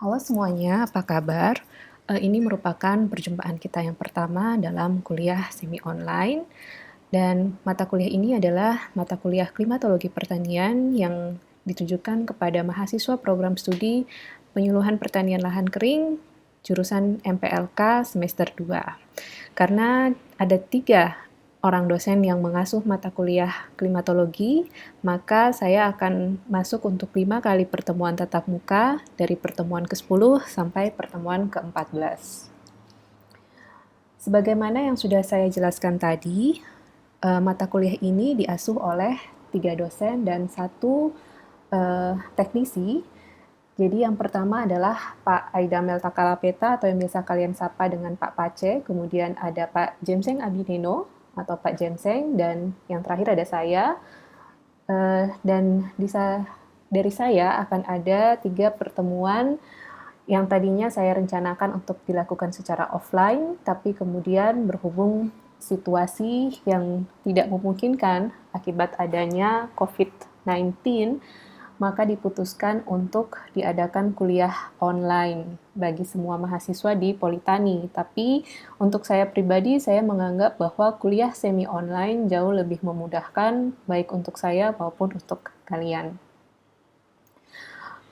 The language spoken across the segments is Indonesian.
Halo semuanya, apa kabar? Ini merupakan perjumpaan kita yang pertama dalam kuliah semi online dan mata kuliah ini adalah mata kuliah Klimatologi Pertanian yang ditujukan kepada mahasiswa program studi Penyuluhan Pertanian Lahan Kering jurusan MPLK semester 2. Karena ada 3 orang dosen yang mengasuh mata kuliah klimatologi, maka saya akan masuk untuk 5 kali pertemuan tatap muka dari pertemuan ke-10 sampai pertemuan ke-14. Sebagaimana yang sudah saya jelaskan tadi, mata kuliah ini diasuh oleh 3 dosen dan 1 teknisi. Jadi yang pertama adalah Pak Aidamel Takalapeta atau yang biasa kalian sapa dengan Pak Pace, kemudian ada Pak Jemseng Abidino atau Pak Jemseng, dan yang terakhir ada saya. Dan dari saya akan ada 3 pertemuan yang tadinya saya rencanakan untuk dilakukan secara offline, tapi kemudian berhubung situasi yang tidak memungkinkan akibat adanya COVID-19, maka diputuskan untuk diadakan kuliah online bagi semua mahasiswa di Politani. Tapi untuk saya pribadi, saya menganggap bahwa kuliah semi online jauh lebih memudahkan baik untuk saya maupun untuk kalian.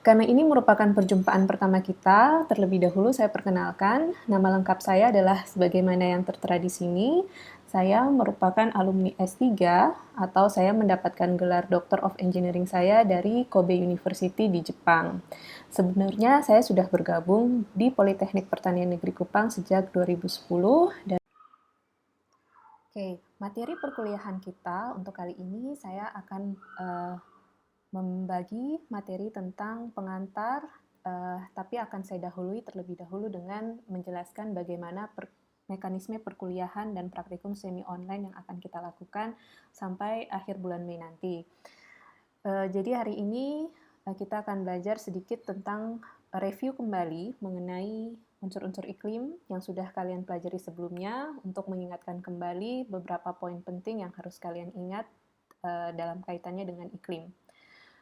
Karena ini merupakan perjumpaan pertama kita, terlebih dahulu saya perkenalkan, nama lengkap saya adalah sebagaimana yang tertera di sini. Saya merupakan alumni S3 atau saya mendapatkan gelar Doctor of Engineering saya dari Kobe University di Jepang. Sebenarnya saya sudah bergabung di Politeknik Pertanian Negeri Kupang sejak 2010 dan Oke, materi perkuliahan kita untuk kali ini saya akan membagi materi tentang pengantar, tapi akan saya dahului terlebih dahulu dengan menjelaskan bagaimana mekanisme perkuliahan dan praktikum semi online yang akan kita lakukan sampai akhir bulan Mei nanti. Jadi hari ini kita akan belajar sedikit tentang review kembali mengenai unsur-unsur iklim yang sudah kalian pelajari sebelumnya untuk mengingatkan kembali beberapa poin penting yang harus kalian ingat dalam kaitannya dengan iklim.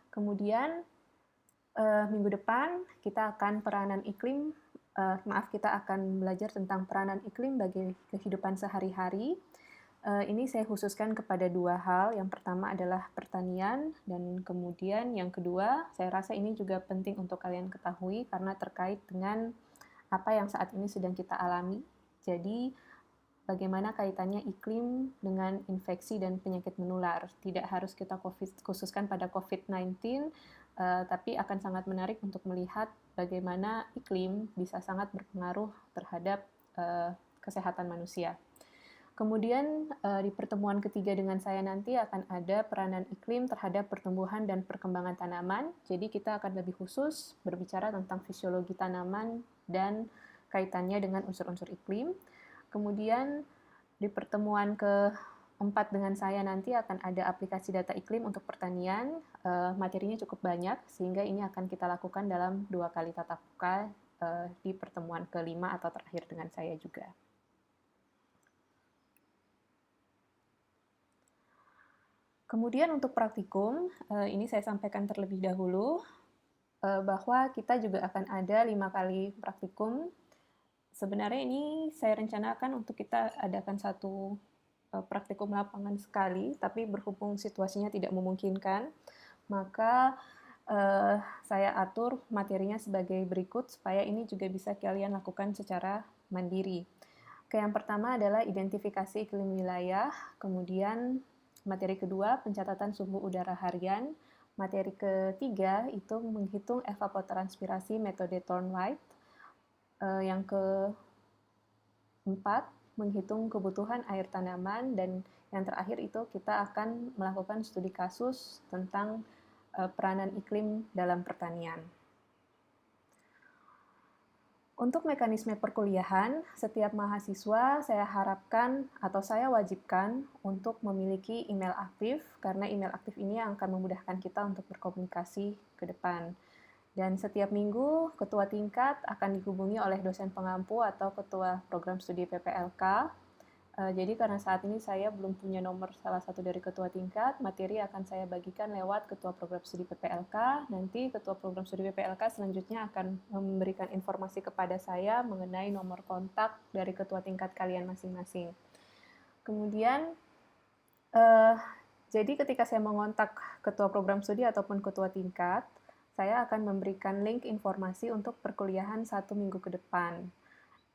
Kemudian minggu depan kita akan kita akan belajar tentang peranan iklim bagi kehidupan sehari-hari. Ini saya khususkan kepada 2 hal. Yang pertama adalah pertanian dan kemudian yang kedua, saya rasa ini juga penting untuk kalian ketahui karena terkait dengan apa yang saat ini sedang kita alami. Jadi bagaimana kaitannya iklim dengan infeksi dan penyakit menular. Tidak harus kita khususkan pada COVID-19, tapi akan sangat menarik untuk melihat bagaimana iklim bisa sangat berpengaruh terhadap kesehatan manusia. Kemudian di pertemuan ketiga dengan saya nanti akan ada peranan iklim terhadap pertumbuhan dan perkembangan tanaman. Jadi kita akan lebih khusus berbicara tentang fisiologi tanaman dan kaitannya dengan unsur-unsur iklim. Kemudian di pertemuan keempat dengan saya nanti akan ada aplikasi data iklim untuk pertanian. Materinya cukup banyak sehingga ini akan kita lakukan dalam 2 kali tatap muka di pertemuan kelima atau terakhir dengan saya juga. Kemudian untuk praktikum, ini saya sampaikan terlebih dahulu bahwa kita juga akan ada 5 kali praktikum. Sebenarnya ini saya rencanakan untuk kita adakan satu praktikum lapangan sekali, tapi berhubung situasinya tidak memungkinkan, maka saya atur materinya sebagai berikut supaya ini juga bisa kalian lakukan secara mandiri. Oke, yang pertama adalah identifikasi iklim wilayah, kemudian materi kedua, pencatatan suhu udara harian. Materi ketiga itu menghitung evapotranspirasi metode Thorndike. Yang keempat, menghitung kebutuhan air tanaman. Dan yang terakhir itu kita akan melakukan studi kasus tentang peranan iklim dalam pertanian. Untuk mekanisme perkuliahan, setiap mahasiswa saya harapkan atau saya wajibkan untuk memiliki email aktif, karena email aktif ini yang akan memudahkan kita untuk berkomunikasi ke depan. Dan setiap minggu, ketua tingkat akan dihubungi oleh dosen pengampu atau ketua program studi PPLK Jadi karena saat ini saya belum punya nomor salah satu dari ketua tingkat, materi akan saya bagikan lewat ketua program studi PPLK. Nanti ketua program studi PPLK selanjutnya akan memberikan informasi kepada saya mengenai nomor kontak dari ketua tingkat kalian masing-masing. Kemudian, jadi ketika saya mengontak ketua program studi ataupun ketua tingkat, saya akan memberikan link informasi untuk perkuliahan 1 minggu ke depan.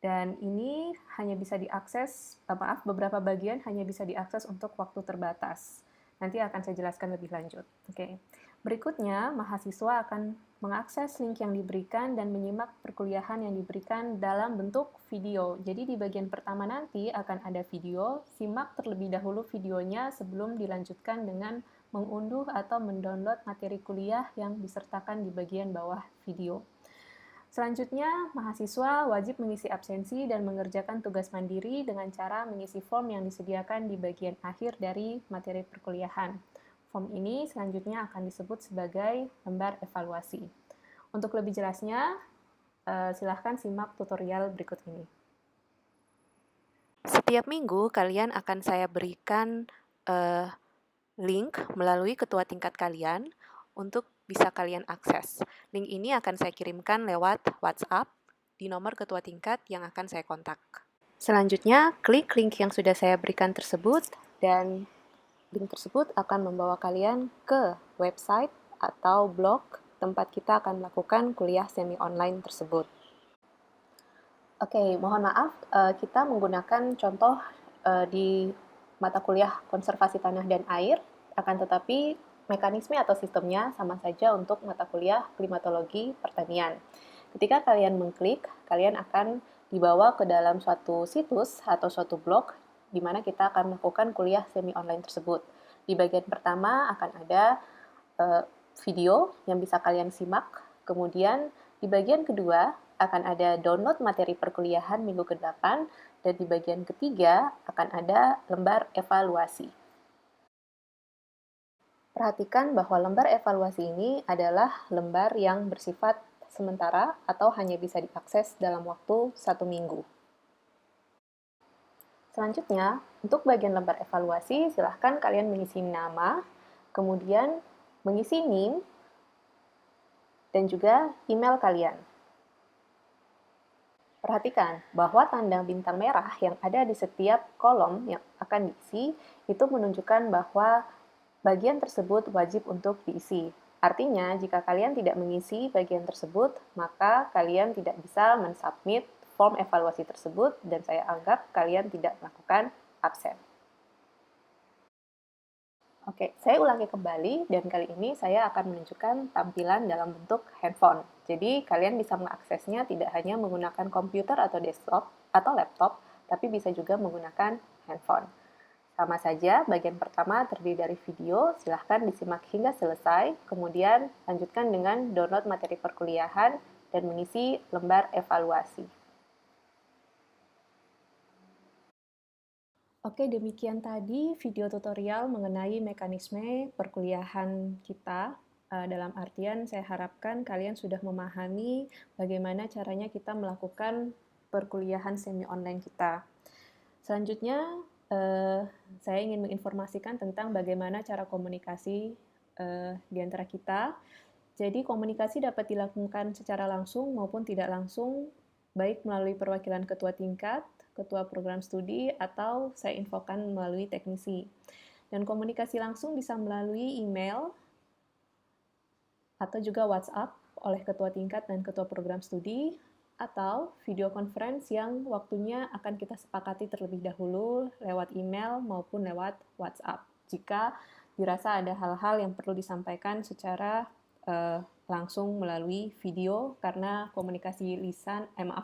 Dan ini hanya bisa diakses, beberapa bagian hanya bisa diakses untuk waktu terbatas. Nanti akan saya jelaskan lebih lanjut. Oke. Berikutnya, mahasiswa akan mengakses link yang diberikan dan menyimak perkuliahan yang diberikan dalam bentuk video. Jadi di bagian pertama nanti akan ada video, simak terlebih dahulu videonya sebelum dilanjutkan dengan mengunduh atau mendownload materi kuliah yang disertakan di bagian bawah video. Selanjutnya, mahasiswa wajib mengisi absensi dan mengerjakan tugas mandiri dengan cara mengisi form yang disediakan di bagian akhir dari materi perkuliahan. Form ini selanjutnya akan disebut sebagai lembar evaluasi. Untuk lebih jelasnya, silahkan simak tutorial berikut ini. Setiap minggu kalian akan saya berikan link melalui ketua tingkat kalian untuk bisa kalian akses. Link ini akan saya kirimkan lewat WhatsApp di nomor ketua tingkat yang akan saya kontak. Selanjutnya, klik link yang sudah saya berikan tersebut dan link tersebut akan membawa kalian ke website atau blog tempat kita akan melakukan kuliah semi online tersebut. Oke, mohon maaf, kita menggunakan contoh di mata kuliah konservasi tanah dan air, akan tetapi mekanisme atau sistemnya sama saja untuk mata kuliah klimatologi pertanian. Ketika kalian mengklik, kalian akan dibawa ke dalam suatu situs atau suatu blog di mana kita akan melakukan kuliah semi online tersebut. Di bagian pertama akan ada video yang bisa kalian simak, kemudian di bagian kedua akan ada download materi perkuliahan minggu ke-8, dan di bagian ketiga akan ada lembar evaluasi. Perhatikan bahwa lembar evaluasi ini adalah lembar yang bersifat sementara atau hanya bisa diakses dalam waktu 1 minggu. Selanjutnya, untuk bagian lembar evaluasi, silahkan kalian mengisi nama, kemudian mengisi NIM, dan juga email kalian. Perhatikan bahwa tanda bintang merah yang ada di setiap kolom yang akan diisi itu menunjukkan bahwa bagian tersebut wajib untuk diisi. Artinya, jika kalian tidak mengisi bagian tersebut, maka kalian tidak bisa mensubmit form evaluasi tersebut dan saya anggap kalian tidak melakukan absen. Oke, saya ulangi kembali dan kali ini saya akan menunjukkan tampilan dalam bentuk handphone. Jadi, kalian bisa mengaksesnya tidak hanya menggunakan komputer atau desktop atau laptop, tapi bisa juga menggunakan handphone. Sama saja, bagian pertama terdiri dari video, silahkan disimak hingga selesai, kemudian lanjutkan dengan download materi perkuliahan dan mengisi lembar evaluasi. Oke, demikian tadi video tutorial mengenai mekanisme perkuliahan kita. Dalam artian, saya harapkan kalian sudah memahami bagaimana caranya kita melakukan perkuliahan semi-online kita. Selanjutnya, saya ingin menginformasikan tentang bagaimana cara komunikasi di antara kita. Jadi, komunikasi dapat dilakukan secara langsung maupun tidak langsung, baik melalui perwakilan ketua tingkat, ketua program studi, atau saya infokan melalui teknisi. Dan komunikasi langsung bisa melalui email atau juga WhatsApp oleh ketua tingkat dan ketua program studi, atau video conference yang waktunya akan kita sepakati terlebih dahulu lewat email maupun lewat WhatsApp. Jika dirasa ada hal-hal yang perlu disampaikan secara langsung melalui video, karena komunikasi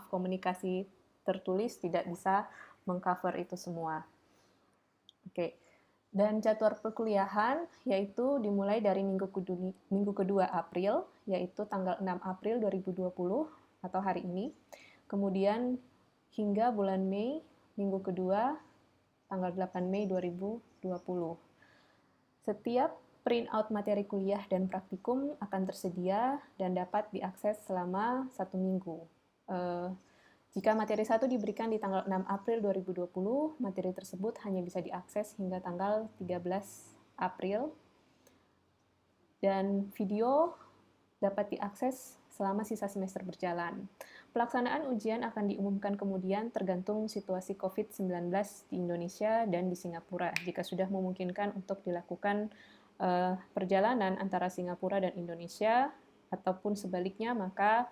komunikasi tertulis tidak bisa mengcover itu semua. Oke. Dan jadwal perkuliahan yaitu dimulai dari minggu kedua April, yaitu tanggal 6 April 2020 atau hari ini. Kemudian hingga bulan Mei, minggu kedua, tanggal 8 Mei 2020. Setiap print-out materi kuliah dan praktikum akan tersedia dan dapat diakses selama 1 minggu. Jika materi 1 diberikan di tanggal 6 April 2020, materi tersebut hanya bisa diakses hingga tanggal 13 April, dan video dapat diakses selama sisa semester berjalan. Pelaksanaan ujian akan diumumkan kemudian tergantung situasi COVID-19 di Indonesia dan di Singapura. Jika sudah memungkinkan untuk dilakukan perjalanan antara Singapura dan Indonesia, ataupun sebaliknya, maka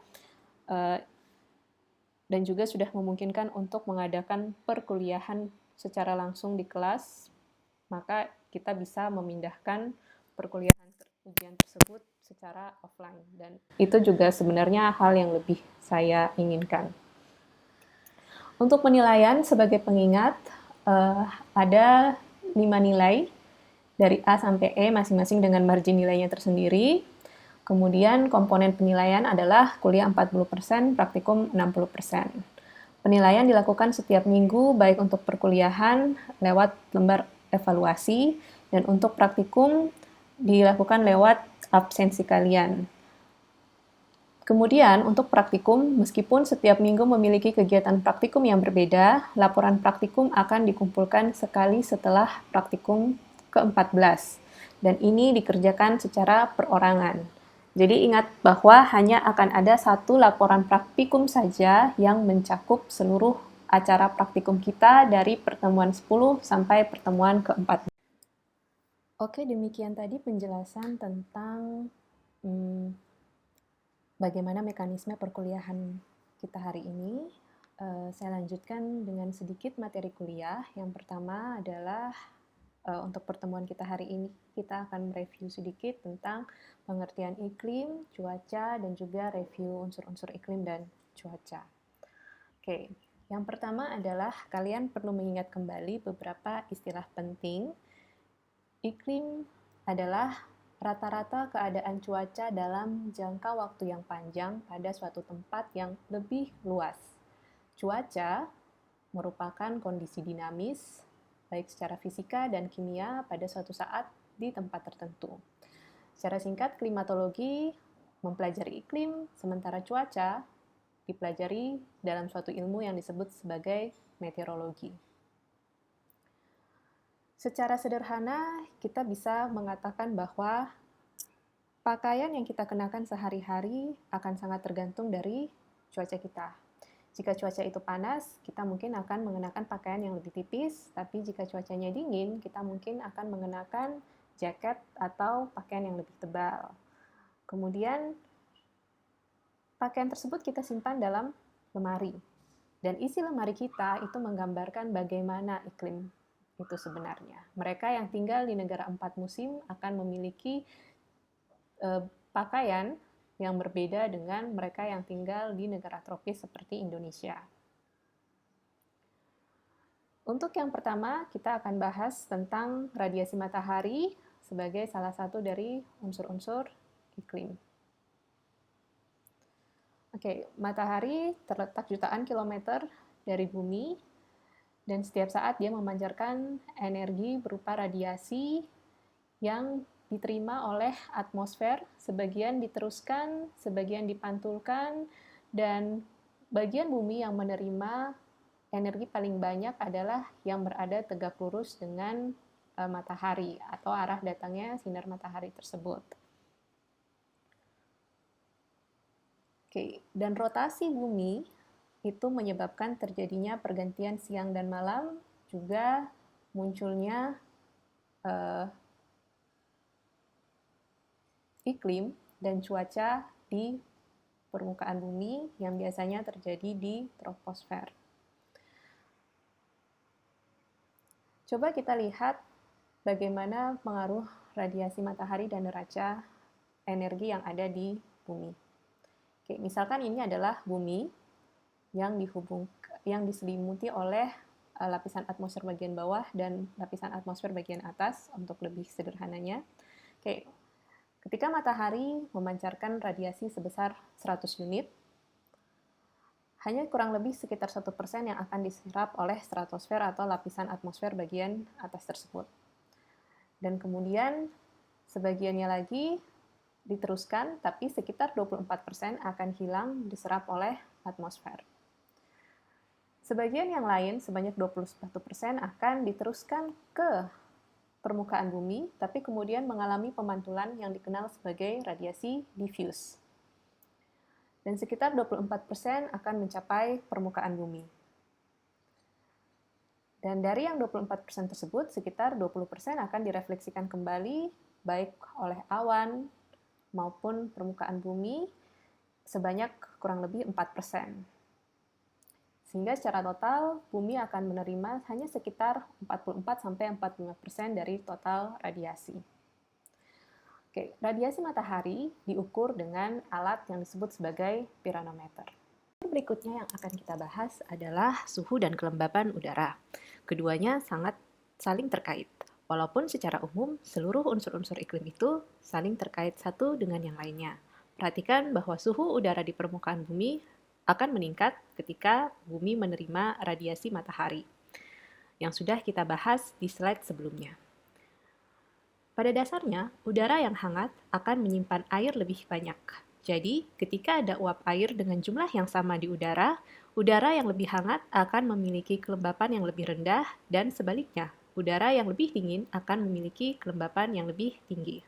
dan juga sudah memungkinkan untuk mengadakan perkuliahan secara langsung di kelas, maka kita bisa memindahkan perkuliahan ujian tersebut secara offline. Dan itu juga sebenarnya hal yang lebih saya inginkan. Untuk penilaian sebagai pengingat, ada 5 nilai dari A sampai E masing-masing dengan margin nilainya tersendiri. Kemudian komponen penilaian adalah kuliah 40%, praktikum 60%. Penilaian dilakukan setiap minggu, baik untuk perkuliahan lewat lembar evaluasi, dan untuk praktikum dilakukan lewat absensi kalian. Kemudian untuk praktikum, meskipun setiap minggu memiliki kegiatan praktikum yang berbeda, laporan praktikum akan dikumpulkan sekali setelah praktikum ke-14, dan ini dikerjakan secara perorangan. Jadi ingat bahwa hanya akan ada satu laporan praktikum saja yang mencakup seluruh acara praktikum kita dari pertemuan 10 sampai pertemuan ke-14. Oke, demikian tadi penjelasan tentang bagaimana mekanisme perkuliahan kita hari ini. Saya lanjutkan dengan sedikit materi kuliah. Yang pertama adalah untuk pertemuan kita hari ini, kita akan mereview sedikit tentang pengertian iklim, cuaca, dan juga review unsur-unsur iklim dan cuaca. Oke, yang pertama adalah kalian perlu mengingat kembali beberapa istilah penting. Iklim adalah rata-rata keadaan cuaca dalam jangka waktu yang panjang pada suatu tempat yang lebih luas. Cuaca merupakan kondisi dinamis, baik secara fisika dan kimia pada suatu saat di tempat tertentu. Secara singkat, klimatologi mempelajari iklim, sementara cuaca dipelajari dalam suatu ilmu yang disebut sebagai meteorologi. Secara sederhana, kita bisa mengatakan bahwa pakaian yang kita kenakan sehari-hari akan sangat tergantung dari cuaca kita. Jika cuaca itu panas, kita mungkin akan mengenakan pakaian yang lebih tipis, tapi jika cuacanya dingin, kita mungkin akan mengenakan jaket atau pakaian yang lebih tebal. Kemudian, pakaian tersebut kita simpan dalam lemari. Dan isi lemari kita itu menggambarkan bagaimana iklim itu sebenarnya. Mereka yang tinggal di negara 4 musim akan memiliki pakaian yang berbeda dengan mereka yang tinggal di negara tropis seperti Indonesia. Untuk yang pertama, kita akan bahas tentang radiasi matahari sebagai salah satu dari unsur-unsur iklim. Oke, matahari terletak jutaan kilometer dari bumi, dan setiap saat dia memancarkan energi berupa radiasi yang diterima oleh atmosfer, sebagian diteruskan, sebagian dipantulkan, dan bagian bumi yang menerima energi paling banyak adalah yang berada tegak lurus dengan matahari atau arah datangnya sinar matahari tersebut. Oke, dan rotasi bumi itu menyebabkan terjadinya pergantian siang dan malam, juga munculnya iklim dan cuaca di permukaan bumi yang biasanya terjadi di troposfer. Coba kita lihat bagaimana pengaruh radiasi matahari dan neraca energi yang ada di bumi. Oke, misalkan ini adalah bumi yang diselimuti oleh lapisan atmosfer bagian bawah dan lapisan atmosfer bagian atas untuk lebih sederhananya. Oke, ketika matahari memancarkan radiasi sebesar 100 unit, hanya kurang lebih sekitar 1% yang akan diserap oleh stratosfer atau lapisan atmosfer bagian atas tersebut. Dan kemudian sebagiannya lagi diteruskan, tapi sekitar 24% akan hilang diserap oleh atmosfer. Sebagian yang lain, sebanyak 21%, akan diteruskan ke permukaan bumi, tapi kemudian mengalami pemantulan yang dikenal sebagai radiasi diffuse. Dan sekitar 24% akan mencapai permukaan bumi. Dan dari yang 24% tersebut, sekitar 20% akan direfleksikan kembali, baik oleh awan maupun permukaan bumi, sebanyak kurang lebih 4%. Sehingga secara total, bumi akan menerima hanya sekitar 44-45% dari total radiasi. Oke, radiasi matahari diukur dengan alat yang disebut sebagai piranometer. Berikutnya yang akan kita bahas adalah suhu dan kelembapan udara. Keduanya sangat saling terkait. Walaupun secara umum seluruh unsur-unsur iklim itu saling terkait satu dengan yang lainnya. Perhatikan bahwa suhu udara di permukaan bumi akan meningkat ketika bumi menerima radiasi matahari, yang sudah kita bahas di slide sebelumnya. Pada dasarnya, udara yang hangat akan menyimpan air lebih banyak. Jadi, ketika ada uap air dengan jumlah yang sama di udara yang lebih hangat akan memiliki kelembapan yang lebih rendah, dan sebaliknya, udara yang lebih dingin akan memiliki kelembapan yang lebih tinggi.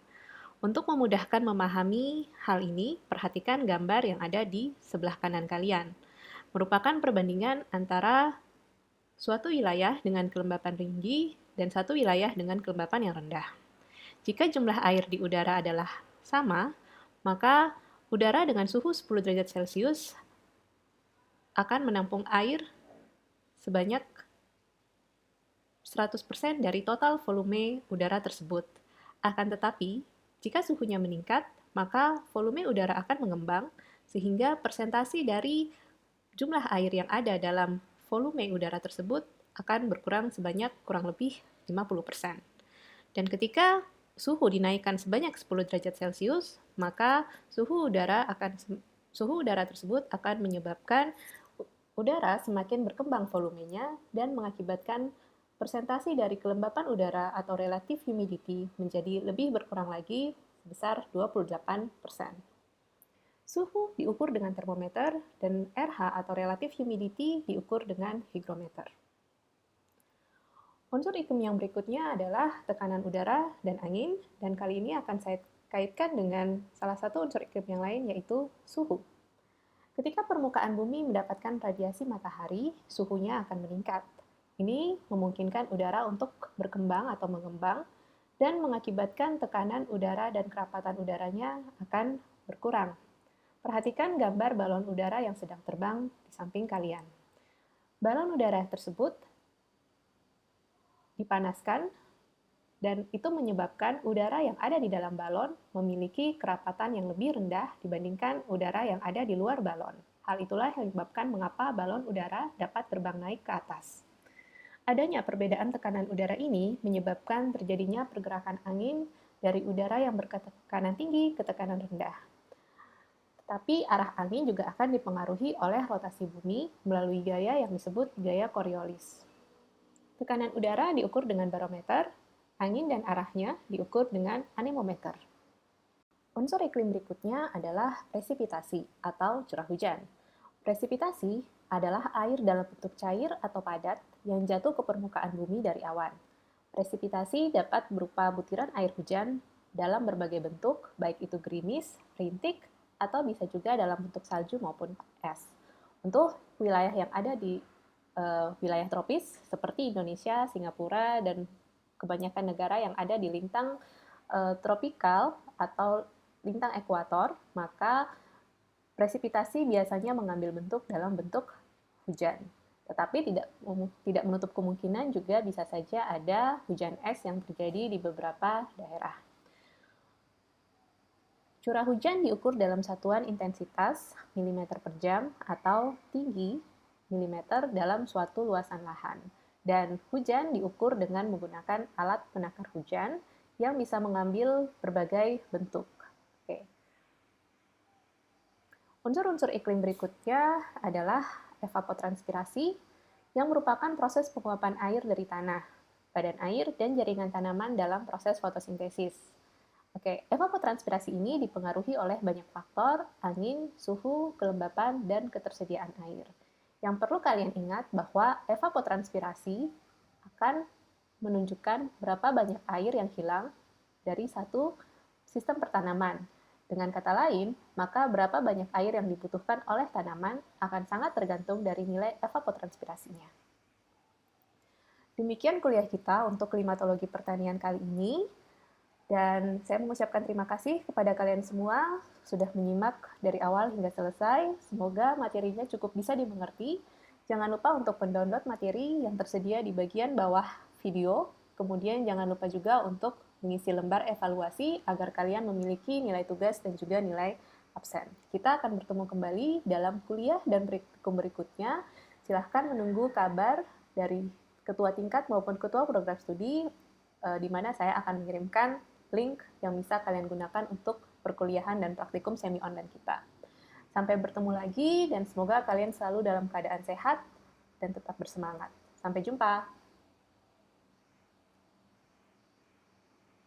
Untuk memudahkan memahami hal ini, perhatikan gambar yang ada di sebelah kanan kalian. Merupakan perbandingan antara suatu wilayah dengan kelembapan tinggi dan satu wilayah dengan kelembapan yang rendah. Jika jumlah air di udara adalah sama, maka udara dengan suhu 10 derajat Celcius akan menampung air sebanyak 100% dari total volume udara tersebut. Akan tetapi, jika suhunya meningkat, maka volume udara akan mengembang, sehingga persentasi dari jumlah air yang ada dalam volume udara tersebut akan berkurang sebanyak kurang lebih 50%. Dan ketika suhu dinaikkan sebanyak 10 derajat Celcius, maka suhu udara tersebut akan menyebabkan udara semakin berkembang volumenya dan mengakibatkan persentasi dari kelembapan udara atau relative humidity menjadi lebih berkurang lagi sebesar 28%. Suhu diukur dengan termometer dan RH atau relative humidity diukur dengan hygrometer. Unsur iklim yang berikutnya adalah tekanan udara dan angin, dan kali ini akan saya kaitkan dengan salah satu unsur iklim yang lain, yaitu suhu. Ketika permukaan bumi mendapatkan radiasi matahari, suhunya akan meningkat. Ini memungkinkan udara untuk berkembang atau mengembang, dan mengakibatkan tekanan udara dan kerapatan udaranya akan berkurang. Perhatikan gambar balon udara yang sedang terbang di samping kalian. Balon udara tersebut dipanaskan, dan itu menyebabkan udara yang ada di dalam balon memiliki kerapatan yang lebih rendah dibandingkan udara yang ada di luar balon. Hal itulah yang menyebabkan mengapa balon udara dapat terbang naik ke atas. Adanya perbedaan tekanan udara ini menyebabkan terjadinya pergerakan angin dari udara yang bertekanan tinggi ke tekanan rendah. Tetapi arah angin juga akan dipengaruhi oleh rotasi bumi melalui gaya yang disebut gaya Coriolis. Tekanan udara diukur dengan barometer, angin dan arahnya diukur dengan anemometer. Unsur iklim berikutnya adalah presipitasi atau curah hujan. Presipitasi adalah air dalam bentuk cair atau padat yang jatuh ke permukaan bumi dari awan. Presipitasi dapat berupa butiran air hujan dalam berbagai bentuk, baik itu gerimis, rintik, atau bisa juga dalam bentuk salju maupun es. Untuk wilayah yang ada di wilayah tropis seperti Indonesia, Singapura, dan kebanyakan negara yang ada di lintang tropikal atau lintang ekuator, maka presipitasi biasanya mengambil bentuk dalam bentuk hujan. Tetapi tidak menutup kemungkinan juga bisa saja ada hujan es yang terjadi di beberapa daerah. Curah hujan diukur dalam satuan intensitas mm per jam atau tinggi milimeter dalam suatu luasan lahan. Dan hujan diukur dengan menggunakan alat penakar hujan yang bisa mengambil berbagai bentuk. Oke. Unsur-unsur iklim berikutnya adalah evapotranspirasi, yang merupakan proses penguapan air dari tanah, badan air, dan jaringan tanaman dalam proses fotosintesis. Oke, evapotranspirasi ini dipengaruhi oleh banyak faktor, angin, suhu, kelembapan, dan ketersediaan air. Yang perlu kalian ingat bahwa evapotranspirasi akan menunjukkan berapa banyak air yang hilang dari satu sistem pertanaman. Dengan kata lain, maka berapa banyak air yang dibutuhkan oleh tanaman akan sangat tergantung dari nilai evapotranspirasinya. Demikian kuliah kita untuk klimatologi pertanian kali ini. Dan saya mengucapkan terima kasih kepada kalian semua sudah menyimak dari awal hingga selesai. Semoga materinya cukup bisa dimengerti. Jangan lupa untuk mendownload materi yang tersedia di bagian bawah video. Kemudian jangan lupa juga untuk mengisi lembar evaluasi agar kalian memiliki nilai tugas dan juga nilai absen. Kita akan bertemu kembali dalam kuliah dan praktikum berikutnya. Silahkan menunggu kabar dari ketua tingkat maupun ketua program studi di mana saya akan mengirimkan link yang bisa kalian gunakan untuk perkuliahan dan praktikum semi online kita. Sampai bertemu lagi dan semoga kalian selalu dalam keadaan sehat dan tetap bersemangat. Sampai jumpa.